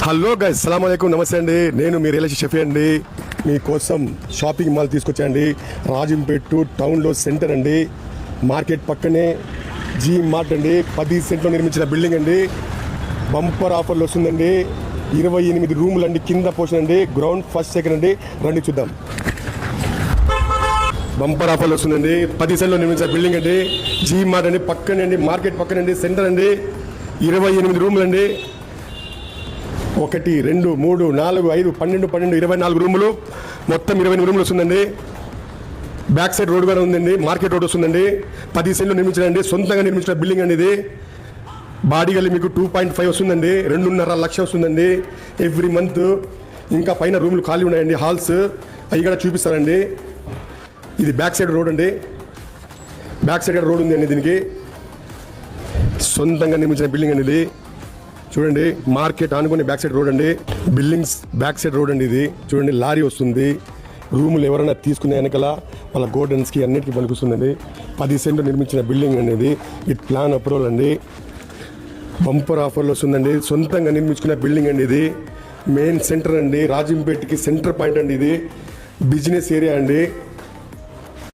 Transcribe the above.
Hello guys, సలాం అలైకుం, నమస్తే అండి. నేను మీ రియల్ ఎస్టేట్ షఫీ అండి. మీకోసం షాపింగ్ మాల్ తీసుకొచ్చాండి. రాజంపేట టౌన్లో సెంటర్ అండి. మార్కెట్ పక్కనే జీ మార్ట్ అండి. 10 సెంట్లో నిర్మించిన బిల్డింగ్ అండి. బంపర్ ఆఫర్లు వస్తుందండి. 28 రూములు అండి. కింద పోర్షన్ అండి. గ్రౌండ్ ఫస్ట్ సెకండ్ అండి. రండి చూద్దాం. బంపర్ ఆఫర్లు వస్తుందండి. 10 సెంట్లో నిర్మించిన బిల్డింగ్ అండి. జీ మార్ట్ అండి. పక్కనే అండి. మార్కెట్ పక్కనండి. సెంటర్ అండి. 28 రూములు అండి. 1, 2, 3, 4, 5, 12, 24 రూములు. మొత్తం 28 రూములు వస్తుందండి. బ్యాక్ సైడ్ రోడ్ కూడా ఉందండి. మార్కెట్ రోడ్ వస్తుందండి. 10 సెంట్లు నిర్మించండి. సొంతంగా నిర్మించిన బిల్డింగ్ అండి ఇది. బాడీ గల్లి మీకు 2.5 వస్తుందండి. 2.5 లక్షలు వస్తుందండి ఎవ్రీ మంత్. ఇంకా పైన రూములు ఖాళీ ఉన్నాయండి. హాల్స్ అవి కూడా చూపిస్తారండి. ఇది బ్యాక్ సైడ్ రోడ్ అండి. బ్యాక్ సైడ్ రోడ్ ఉంది అండి. దీనికి సొంతంగా నిర్మించిన బిల్డింగ్ అండి ఇది. చూడండి, మార్కెట్ ఆనుకుని బ్యాక్ సైడ్ రోడ్ అండి. బిల్డింగ్స్ బ్యాక్ సైడ్ రోడ్ అండి ఇది. చూడండి, లారీ వస్తుంది. రూములు ఎవరైనా తీసుకునే వెనకాల వాళ్ళ గోడౌన్స్కి అన్నిటికీ పనికొస్తుందండి. 10 సెంట్లు నిర్మించిన బిల్డింగ్ అనేది. ఈ ప్లాన్ అప్రూవల్ అండి. బంపర్ ఆఫర్లు వస్తుందండి. సొంతంగా నిర్మించుకున్న బిల్డింగ్ అండి ఇది. మెయిన్ సెంటర్ అండి. రాజంపేటకి సెంటర్ పాయింట్ అండి ఇది. బిజినెస్ ఏరియా అండి.